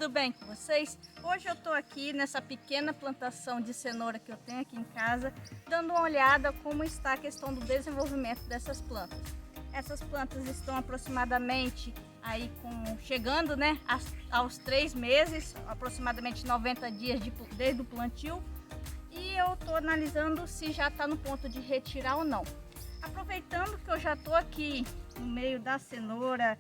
tudo bem com vocês? Hoje eu estou aqui nessa pequena plantação de cenoura que eu tenho aqui em casa, dando uma olhada como está a questão do desenvolvimento dessas plantas. Essas plantas estão aproximadamente aí chegando, né, aos 3 meses, aproximadamente 90 dias desde o plantio, e eu estou analisando se já está no ponto de retirar ou não. Aproveitando que eu já estou aqui no meio da cenoura,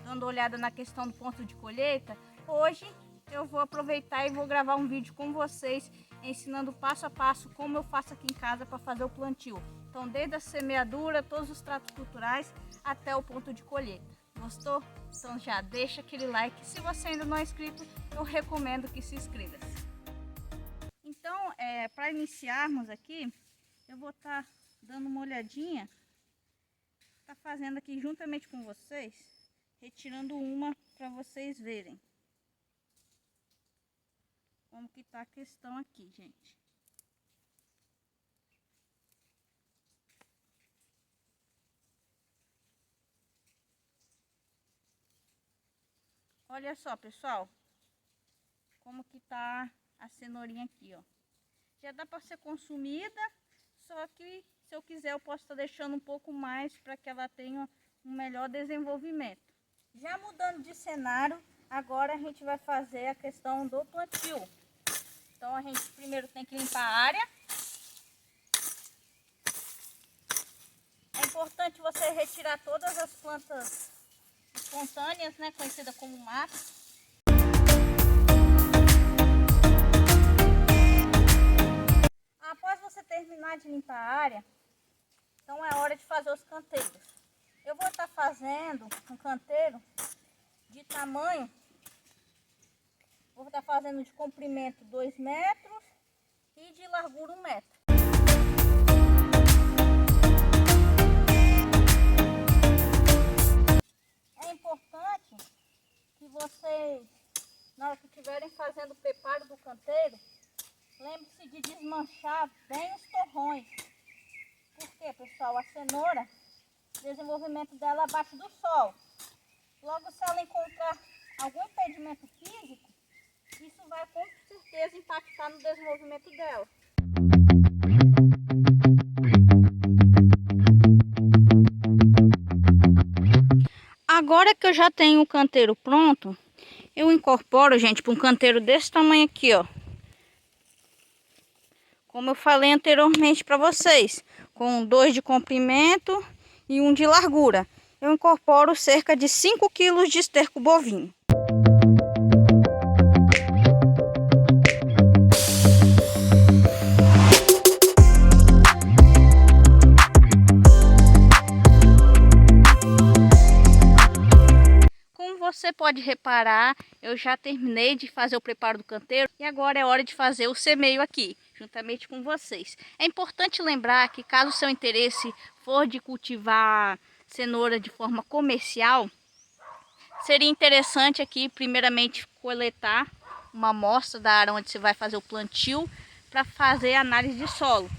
dando olhada na questão do ponto de colheita, hoje eu vou aproveitar e vou gravar um vídeo com vocês ensinando passo a passo como eu faço aqui em casa para fazer o plantio. Então, desde a semeadura, todos os tratos culturais até o ponto de colheita. Gostou? Então já deixa aquele like. Se você ainda não é inscrito, eu recomendo que se inscreva. Então, para iniciarmos aqui, eu vou estar dando uma olhadinha, tá fazendo aqui juntamente com vocês, retirando uma para vocês verem como que tá a questão aqui, gente. Olha só, pessoal, como que tá a cenourinha aqui, ó. Já dá para ser consumida, só que se eu quiser eu posso estar deixando um pouco mais para que ela tenha um melhor desenvolvimento. Já mudando de cenário, agora a gente vai fazer a questão do plantio. Então a gente primeiro tem que limpar a área. É importante você retirar todas as plantas espontâneas, né, conhecida como mato. Após você terminar de limpar a área, então é hora de fazer os canteiros. Eu vou estar fazendo um canteiro de tamanho, vou estar fazendo de comprimento 2 metros e de largura 1 metro. É importante que vocês, na hora que estiverem fazendo o preparo do canteiro, lembre-se de desmanchar bem os torrões. Porque, pessoal, a cenoura, o desenvolvimento dela é abaixo do solo. Logo, se ela encontrar algum impedimento físico, isso vai com certeza impactar no desenvolvimento dela. Agora que eu já tenho o canteiro pronto, eu incorporo, gente, para um canteiro desse tamanho aqui, ó. Como eu falei anteriormente para vocês, com 2 de comprimento e 1 de largura. Eu incorporo cerca de 5 kg de esterco bovino. Você pode reparar, eu já terminei de fazer o preparo do canteiro e agora é hora de fazer o semeio aqui, juntamente com vocês. É importante lembrar que caso o seu interesse for de cultivar cenoura de forma comercial, seria interessante aqui primeiramente coletar uma amostra da área onde você vai fazer o plantio para fazer a análise de solo.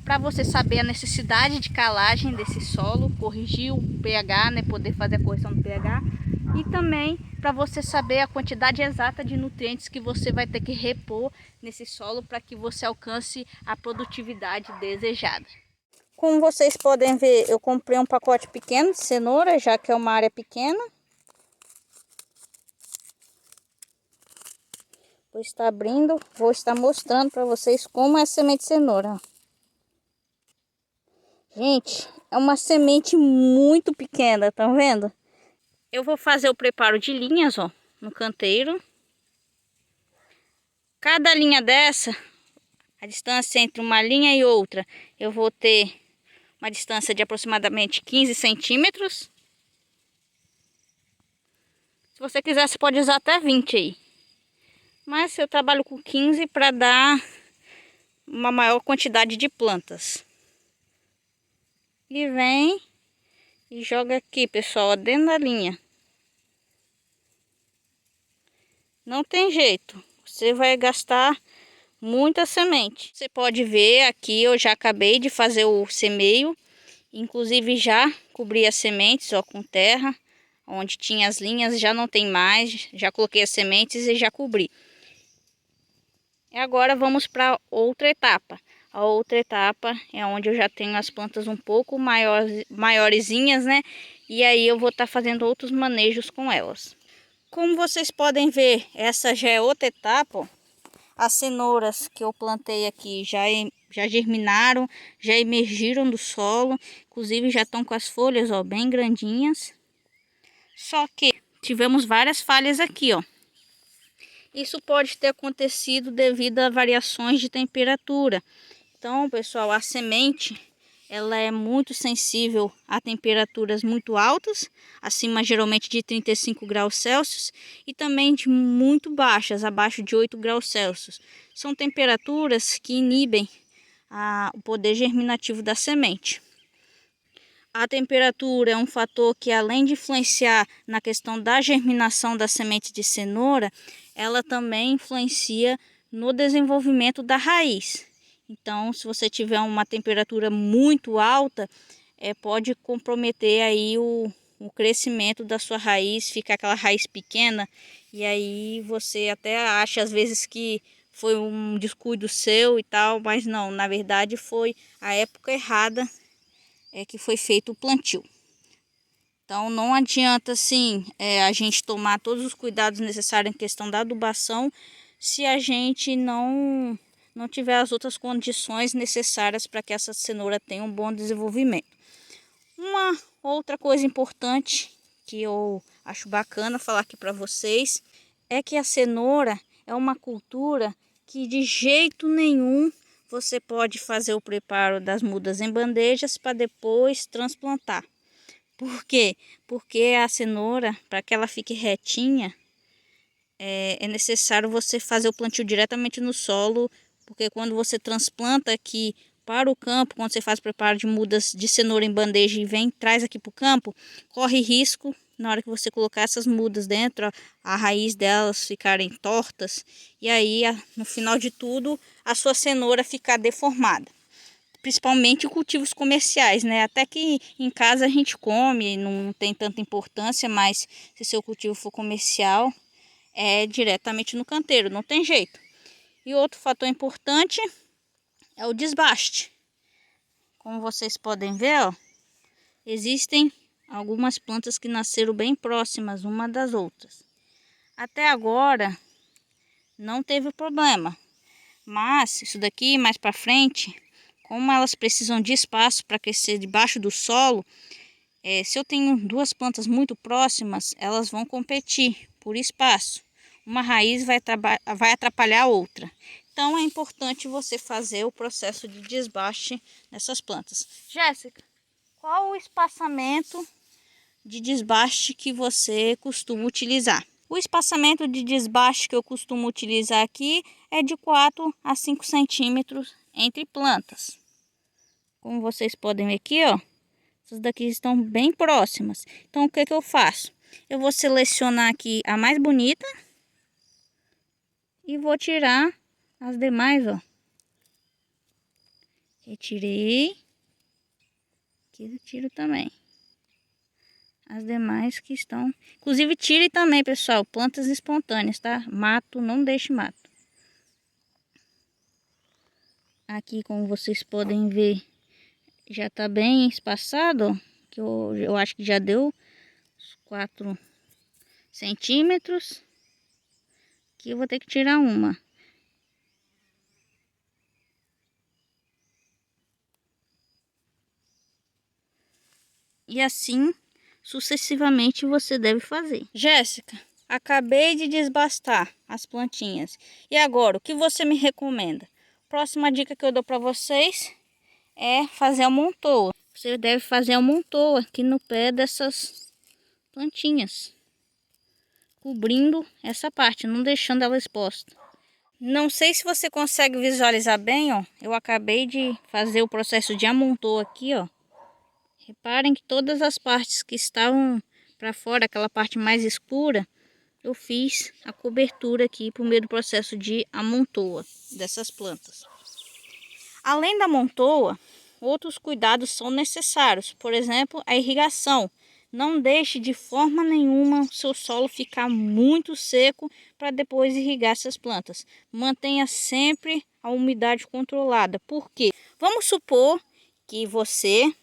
Para você saber a necessidade de calagem desse solo, corrigir o pH, né, poder fazer a correção do pH. E também para você saber a quantidade exata de nutrientes que você vai ter que repor nesse solo para que você alcance a produtividade desejada. Como vocês podem ver, eu comprei um pacote pequeno de cenoura, já que é uma área pequena. Vou estar abrindo, vou estar mostrando para vocês como é a semente de cenoura. Gente, é uma semente muito pequena, tá vendo? Eu vou fazer o preparo de linhas, ó, no canteiro. Cada linha dessa, a distância entre uma linha e outra, eu vou ter uma distância de aproximadamente 15 centímetros. Se você quiser, você pode usar até 20 aí. Mas eu trabalho com 15 para dar uma maior quantidade de plantas. E vem e joga aqui, pessoal, dentro da linha. Não tem jeito, você vai gastar muita semente. Você pode ver aqui, eu já acabei de fazer o semeio, inclusive já cobri as sementes, ó, com terra. onde tinha as linhas já não tem mais, já coloquei as sementes e já cobri. E agora vamos para outra etapa. A outra etapa é onde eu já tenho as plantas um pouco maiorzinhas, né? E aí eu vou estar fazendo outros manejos com elas. Como vocês podem ver, essa já é outra etapa, ó. As cenouras que eu plantei aqui já germinaram, já emergiram do solo, inclusive já estão com as folhas, ó, bem grandinhas. Só que tivemos várias falhas aqui, ó. Isso pode ter acontecido devido a variações de temperatura. Então, pessoal, a semente ela é muito sensível a temperaturas muito altas, acima geralmente de 35 graus Celsius, e também de muito baixas, abaixo de 8 graus Celsius. São temperaturas que inibem o poder germinativo da semente. A temperatura é um fator que, além de influenciar na questão da germinação da semente de cenoura, ela também influencia no desenvolvimento da raiz. Então, se você tiver uma temperatura muito alta, pode comprometer aí o crescimento da sua raiz, ficar aquela raiz pequena, e aí você até acha às vezes que foi um descuido seu e tal, mas não, na verdade foi a época errada que foi feito o plantio. Então não adianta assim a gente tomar todos os cuidados necessários em questão da adubação se a gente não tiver as outras condições necessárias para que essa cenoura tenha um bom desenvolvimento. Uma outra coisa importante que eu acho bacana falar aqui para vocês é que a cenoura é uma cultura que de jeito nenhum você pode fazer o preparo das mudas em bandejas para depois transplantar. Por quê? Porque a cenoura, para que ela fique retinha, é necessário você fazer o plantio diretamente no solo, porque quando você transplanta aqui para o campo, quando você faz o preparo de mudas de cenoura em bandeja e traz aqui para o campo, corre risco na hora que você colocar essas mudas dentro, a raiz delas ficarem tortas, e aí no final de tudo a sua cenoura ficar deformada. Principalmente em cultivos comerciais, né? Até que em casa a gente come, não tem tanta importância, mas se seu cultivo for comercial, é diretamente no canteiro, não tem jeito. E outro fator importante é o desbaste. Como vocês podem ver, ó, existem algumas plantas que nasceram bem próximas uma das outras. Até agora não teve problema, mas isso daqui mais para frente, como elas precisam de espaço para crescer debaixo do solo, se eu tenho duas plantas muito próximas, elas vão competir por espaço. Uma raiz vai atrapalhar a outra. Então é importante você fazer o processo de desbaste nessas plantas. Jéssica, qual o espaçamento de desbaste que você costuma utilizar? O espaçamento de desbaste que eu costumo utilizar aqui é de 4 a 5 centímetros entre plantas. Como vocês podem ver aqui, ó, essas daqui estão bem próximas. Então o que eu faço? Eu vou selecionar aqui a mais bonita e vou tirar as demais, ó. Retirei. Aqui eu tiro também. As demais que estão... Inclusive tire também, pessoal, plantas espontâneas, tá? Mato, não deixe mato. Aqui, como vocês podem ver, já tá bem espaçado, ó. Que eu acho que já deu 4 centímetros. Aqui eu vou ter que tirar uma. E assim sucessivamente você deve fazer. Jéssica, acabei de desbastar as plantinhas. E agora, o que você me recomenda? Próxima dica que eu dou para vocês é fazer a montoa. Você deve fazer a montoa aqui no pé dessas plantinhas, cobrindo essa parte, não deixando ela exposta. Não sei se você consegue visualizar bem, ó. Eu acabei de fazer o processo de amontoa aqui, ó. Reparem que todas as partes que estavam para fora, aquela parte mais escura, eu fiz a cobertura aqui por meio do processo de amontoa dessas plantas. Além da amontoa, outros cuidados são necessários. Por exemplo, a irrigação. Não deixe de forma nenhuma o seu solo ficar muito seco para depois irrigar essas plantas. Mantenha sempre a umidade controlada. Por quê? Vamos supor que você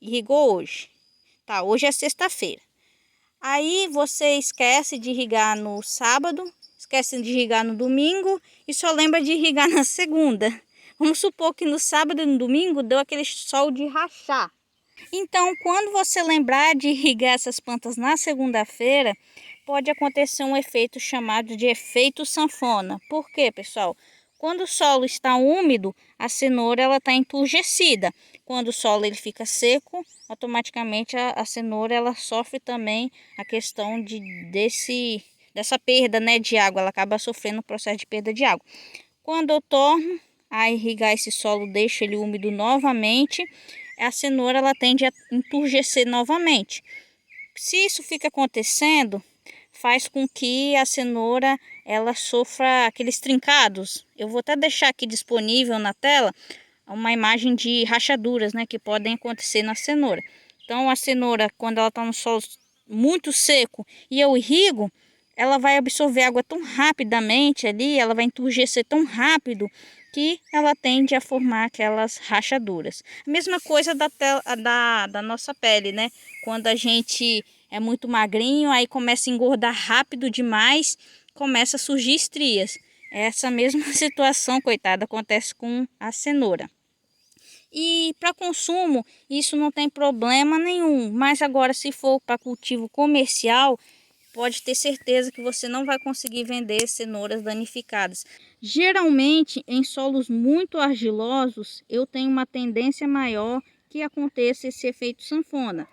irrigou hoje. Tá, hoje é sexta-feira. Aí você esquece de irrigar no sábado, esquece de irrigar no domingo e só lembra de irrigar na segunda. Vamos supor que no sábado e no domingo deu aquele sol de rachar. Então, quando você lembrar de irrigar essas plantas na segunda-feira, pode acontecer um efeito chamado de efeito sanfona. Por quê, pessoal? Quando o solo está úmido, a cenoura está enturgecida. Quando o solo ele fica seco, automaticamente a cenoura ela sofre também a questão dessa perda, né, de água. Ela acaba sofrendo o processo de perda de água. Quando eu torno a irrigar esse solo, deixo ele úmido novamente, a cenoura ela tende a enturgecer novamente. Se isso fica acontecendo, faz com que a cenoura ela sofra aqueles trincados. Eu vou até deixar aqui disponível na tela uma imagem de rachaduras, né, que podem acontecer na cenoura. Então a cenoura, quando ela está no solo muito seco e eu irrigo, ela vai absorver água tão rapidamente ali, ela vai enturgecer tão rápido que ela tende a formar aquelas rachaduras. A mesma coisa da nossa pele, né? Quando a gente é muito magrinho, aí começa a engordar rápido demais, começa a surgir estrias. Essa mesma situação, coitada, acontece com a cenoura. E para consumo, isso não tem problema nenhum. Mas agora, se for para cultivo comercial, pode ter certeza que você não vai conseguir vender cenouras danificadas. Geralmente, em solos muito argilosos, eu tenho uma tendência maior que aconteça esse efeito sanfona.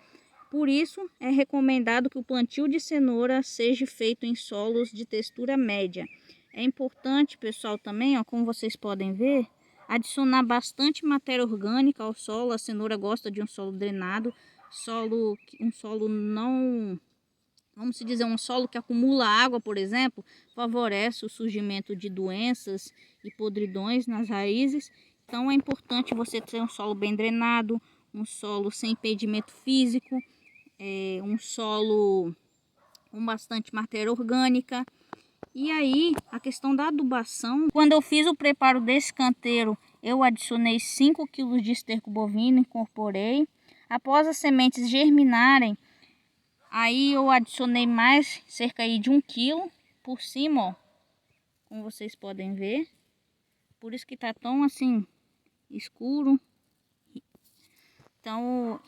Por isso, é recomendado que o plantio de cenoura seja feito em solos de textura média. É importante, pessoal, também, ó, como vocês podem ver, adicionar bastante matéria orgânica ao solo. A cenoura gosta de um solo drenado, um solo não... Vamos dizer, um solo que acumula água, por exemplo, favorece o surgimento de doenças e podridões nas raízes. Então é importante você ter um solo bem drenado, um solo sem impedimento físico, um solo com bastante matéria orgânica. E aí, a questão da adubação, quando eu fiz o preparo desse canteiro, eu adicionei 5 kg de esterco bovino, incorporei. Após as sementes germinarem, aí eu adicionei mais cerca aí de 1 kg por cima, ó, como vocês podem ver. Por isso que tá tão assim escuro. Então,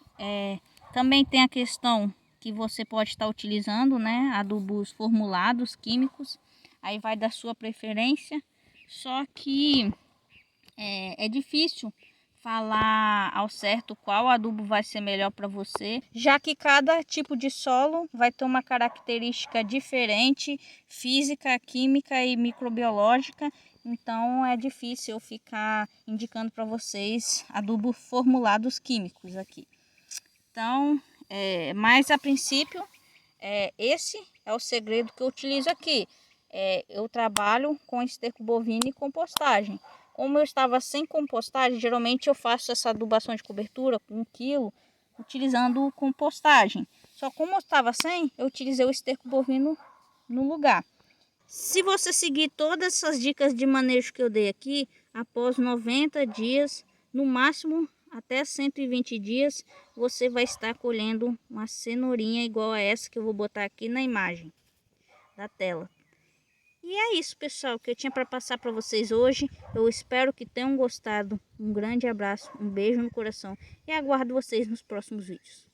também tem a questão que você pode estar utilizando, né, adubos formulados, químicos. Aí vai da sua preferência. Só que é difícil falar ao certo qual adubo vai ser melhor para você, já que cada tipo de solo vai ter uma característica diferente, física, química e microbiológica. Então é difícil eu ficar indicando para vocês adubos formulados químicos aqui. Então, mas a princípio, esse é o segredo que eu utilizo aqui. Eu trabalho com esterco bovino e compostagem. Como eu estava sem compostagem, geralmente eu faço essa adubação de cobertura com 1 kg, utilizando compostagem. Só como eu estava sem, eu utilizei o esterco bovino no lugar. Se você seguir todas essas dicas de manejo que eu dei aqui, após 90 dias, no máximo até 120 dias, você vai estar colhendo uma cenourinha igual a essa que eu vou botar aqui na imagem da tela. E é isso, pessoal, que eu tinha para passar para vocês hoje. Eu espero que tenham gostado. Um grande abraço, um beijo no coração e aguardo vocês nos próximos vídeos.